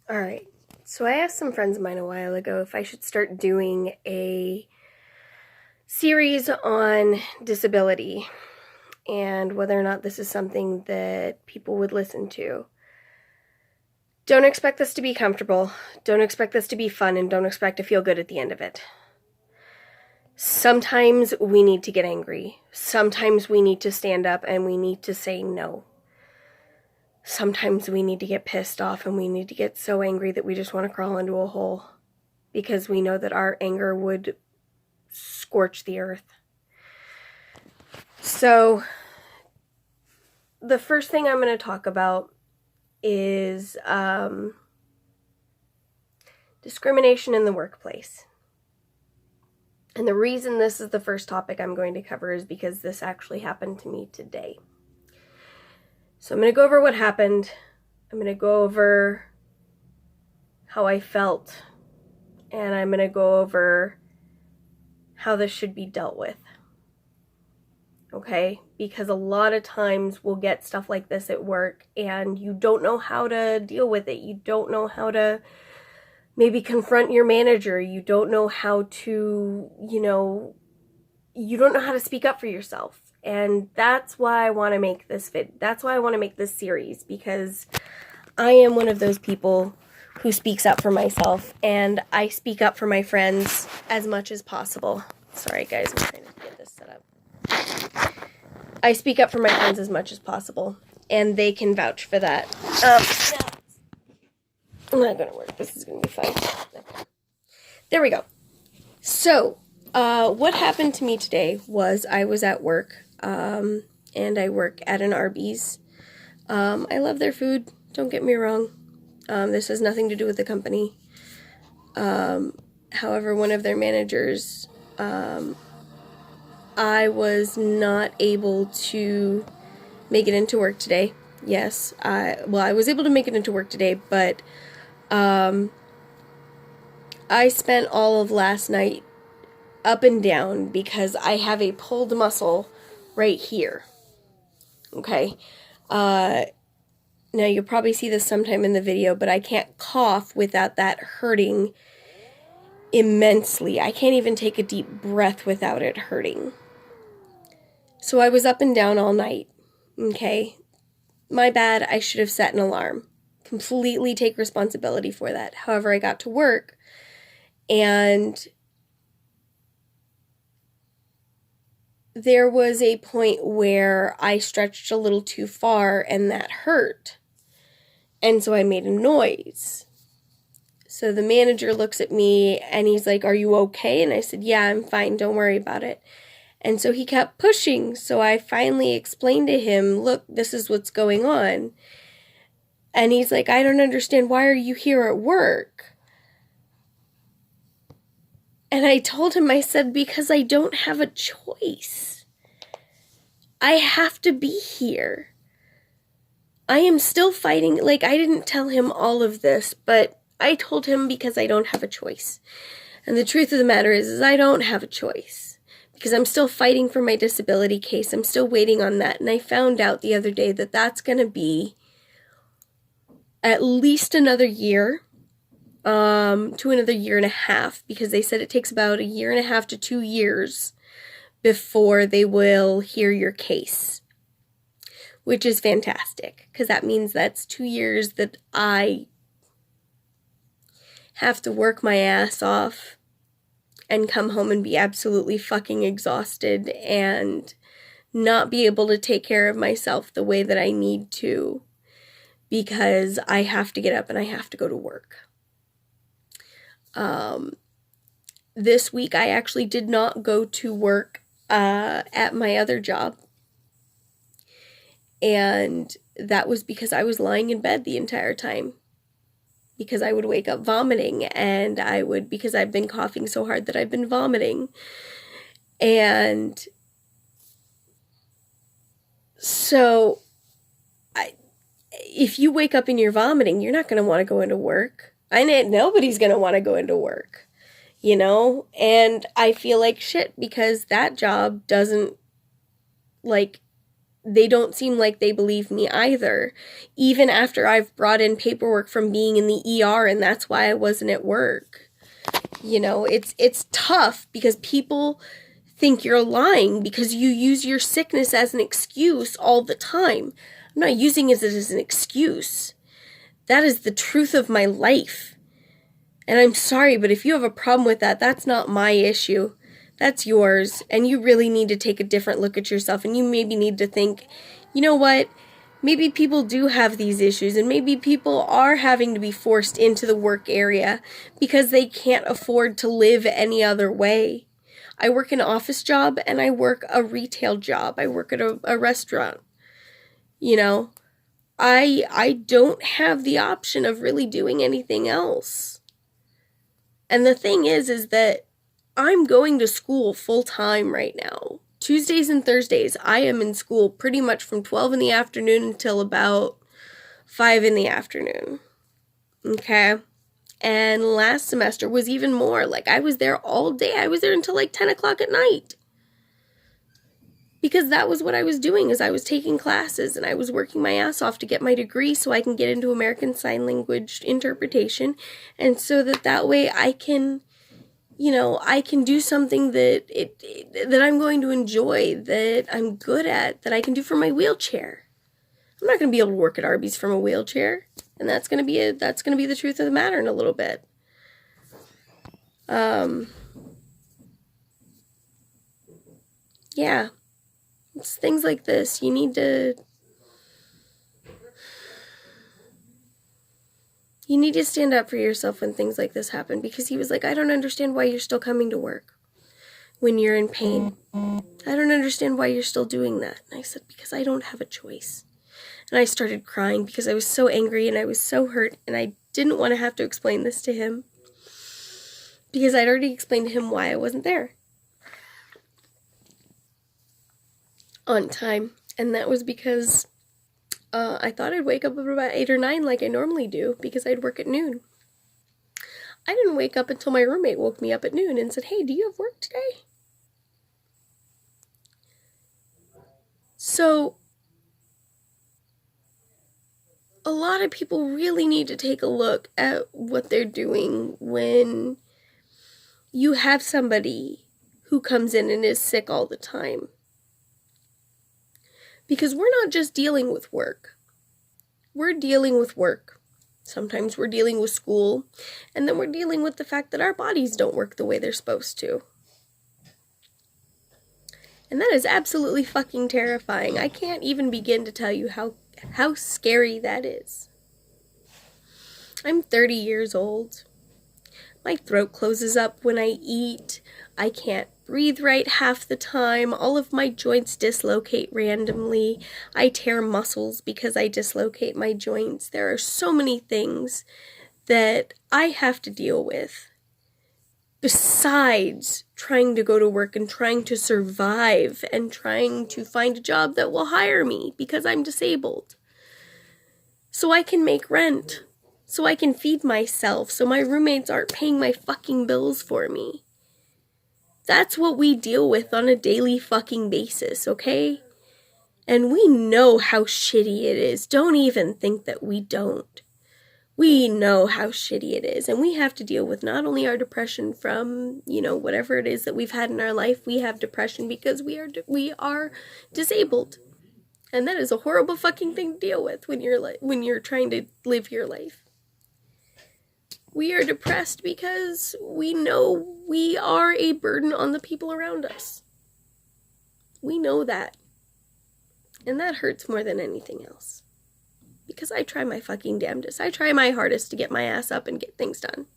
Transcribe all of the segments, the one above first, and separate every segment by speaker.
Speaker 1: Alright, so I asked some friends of mine a while ago if I should start doing a series on disability and whether or not this is something that people would listen to. Don't expect this to be comfortable, don't expect this to be fun, and don't expect to feel good at the end of it. Sometimes we need to get angry. Sometimes we need to stand up and we need to say no. Sometimes we need to get pissed off and we need to get so angry that we just want to crawl into a hole because we know that our anger would scorch the earth. So, the first thing I'm going to talk about is discrimination in the workplace. And the reason this is the first topic I'm going to cover is because this actually happened to me today. So I'm going to go over what happened. I'm going to go over how I felt. And I'm going to go over how this should be dealt with. Okay? Because a lot of times we'll get stuff like this at work and you don't know how to deal with it. You don't know how to maybe confront your manager. You don't know how to, you don't know how to speak up for yourself. And that's why I want to make this that's why I want to make this series, because I am one of those people who speaks up for myself, and I speak up for my friends as much as possible. Sorry guys, I'm trying to get this set up. I speak up for my friends as much as possible, and they can vouch for that. I'm not going to work. This is going to be fine. There we go. So, what happened to me today was I was at work, and I work at an Arby's. I love their food, don't get me wrong. This has nothing to do with the company. However, one of their managers, I was not able to make it into work today. Yes, I was able to make it into work today, but I spent all of last night up and down because I have a pulled muscle right here. Okay. Now you'll probably see this sometime in the video, but I can't cough without that hurting immensely. I can't even take a deep breath without it hurting. So I was up and down all night. Okay. My bad. I should have set an alarm. Completely take responsibility for that. However, I got to work and there was a point where I stretched a little too far and that hurt. And so I made a noise. So the manager looks at me and he's like, "Are you okay?" And I said, "Yeah, I'm fine. Don't worry about it." And so he kept pushing. So I finally explained to him, "Look, this is what's going on." And he's like, "I don't understand. Why are you here at work?" And I told him, I said, "Because I don't have a choice. I have to be here. I am still fighting." Like, I didn't tell him all of this, but I told him because I don't have a choice. And the truth of the matter is I don't have a choice. Because I'm still fighting for my disability case. I'm still waiting on that. And I found out the other day that that's going to be at least another year. To another year and a half, because they said it takes about a year and a half to 2 years before they will hear your case, which is fantastic, because that means that's 2 years that I have to work my ass off and come home and be absolutely fucking exhausted and not be able to take care of myself the way that I need to, because I have to get up and I have to go to work. This week I actually did not go to work at my other job, and that was because I was lying in bed the entire time, because I would wake up vomiting, and because I've been coughing so hard that I've been vomiting. And so if you wake up and you're vomiting, you're not going to want to go into work. Nobody's going to want to go into work. And I feel like shit because that job doesn't, they don't seem like they believe me either, even after I've brought in paperwork from being in the ER, and that's why I wasn't at work. You know, it's tough because people think you're lying because you use your sickness as an excuse all the time. I'm not using it as an excuse. That is the truth of my life. And I'm sorry, but if you have a problem with that, that's not my issue. That's yours. And you really need to take a different look at yourself. And you maybe need to think, you know what? Maybe people do have these issues, and maybe people are having to be forced into the work area because they can't afford to live any other way. I work an office job and I work a retail job. I work at a restaurant. You know, I don't have the option of really doing anything else. And the thing is that I'm going to school full time right now. Tuesdays and Thursdays, I am in school pretty much from 12 in the afternoon until about 5 in the afternoon. Okay? And last semester was even more. Like, I was there all day. I was there until like 10 o'clock at night. Because that was what I was doing, is I was taking classes and I was working my ass off to get my degree so I can get into American Sign Language interpretation. And so that way I can, you know, I can do something that I'm going to enjoy, that I'm good at, that I can do from my wheelchair. I'm not going to be able to work at Arby's from a wheelchair, and that's going to be the truth of the matter in a little bit. Yeah. It's things like this. You need to stand up for yourself when things like this happen, because he was like, I don't understand why you're still coming to work when you're in pain. I don't understand why you're still doing that. And I said, because I don't have a choice. And I started crying because I was so angry and I was so hurt, and I didn't want to have to explain this to him because I'd already explained to him why I wasn't there on time. And that was because I thought I'd wake up about 8 or 9 like I normally do, because I'd work at noon. I didn't wake up until my roommate woke me up at noon and said, hey, do you have work today? So a lot of people really need to take a look at what they're doing when you have somebody who comes in and is sick all the time. Because we're not just dealing with work. We're dealing with work. Sometimes we're dealing with school. And then we're dealing with the fact that our bodies don't work the way they're supposed to. And that is absolutely fucking terrifying. I can't even begin to tell you how scary that is. I'm 30 years old. My throat closes up when I eat. I can't breathe right half the time. All of my joints dislocate randomly. I tear muscles because I dislocate my joints. There are so many things that I have to deal with besides trying to go to work and trying to survive and trying to find a job that will hire me because I'm disabled. So I can make rent. So I can feed myself. So my roommates aren't paying my fucking bills for me. That's what we deal with on a daily fucking basis, okay? And we know how shitty it is. Don't even think that we don't. We know how shitty it is. And we have to deal with not only our depression from, you know, whatever it is that we've had in our life. We have depression because we are disabled. And that is a horrible fucking thing to deal with when you're trying to live your life. We are depressed because we know we are a burden on the people around us. We know that. And that hurts more than anything else. Because I try my fucking damnedest. I try my hardest to get my ass up and get things done.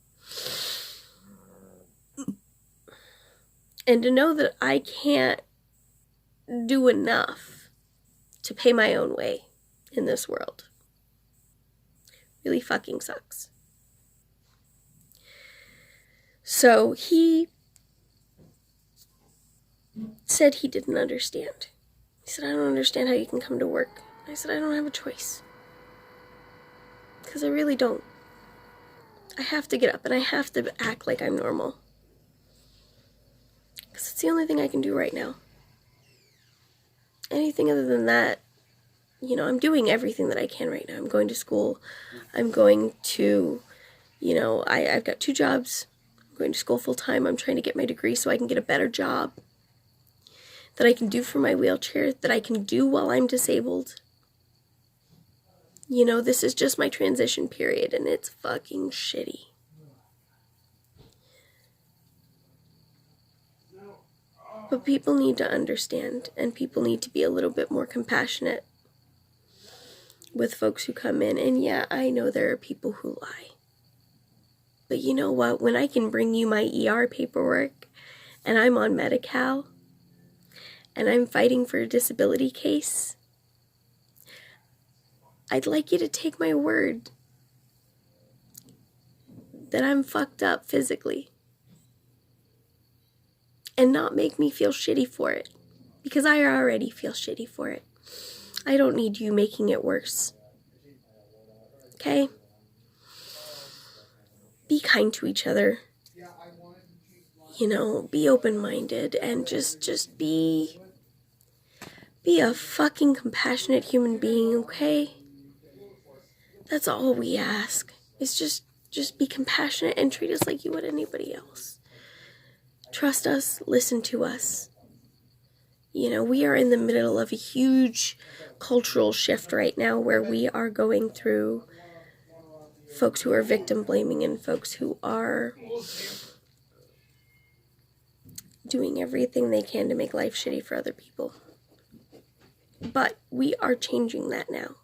Speaker 1: And to know that I can't do enough to pay my own way in this world really fucking sucks. So he said he didn't understand. He said, I don't understand how you can come to work. I said, I don't have a choice. Because I really don't. I have to get up and I have to act like I'm normal. Because it's the only thing I can do right now. anything other than that, you know, I'm doing everything that I can right now. I'm going to school. I'm going to, you know, I've got 2 jobs. I'm going to school full time. I'm trying to get my degree so I can get a better job that I can do for my wheelchair, that I can do while I'm disabled. You know, this is just my transition period, and it's fucking shitty. But people need to understand, and people need to be a little bit more compassionate with folks who come in. And yeah, I know there are people who lie. But you know what? When I can bring you my ER paperwork, and I'm on Medi-Cal, and I'm fighting for a disability case, I'd like you to take my word that I'm fucked up physically and not make me feel shitty for it, because I already feel shitty for it. I don't need you making it worse. Okay? Be kind to each other. You know, be open-minded and just be a fucking compassionate human being, okay? That's all we ask. Is just be compassionate and treat us like you would anybody else. Trust us, listen to us. You know, we are in the middle of a huge cultural shift right now where we are going through folks who are victim blaming and folks who are doing everything they can to make life shitty for other people. But we are changing that now.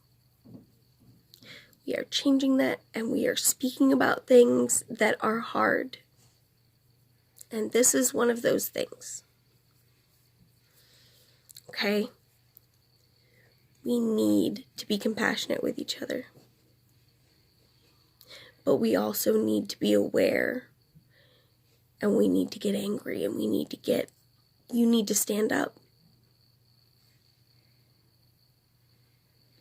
Speaker 1: We are changing that, and we are speaking about things that are hard. And this is one of those things. Okay? We need to be compassionate with each other. But we also need to be aware, and we need to get angry, and you need to stand up.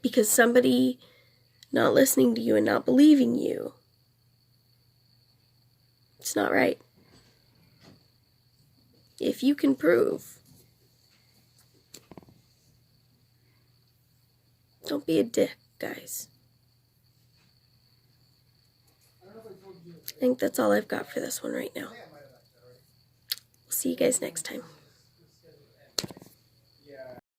Speaker 1: Because somebody not listening to you and not believing you, it's not right. If you can prove, don't be a dick, guys. I think that's all I've got for this one right now. We'll see you guys next time.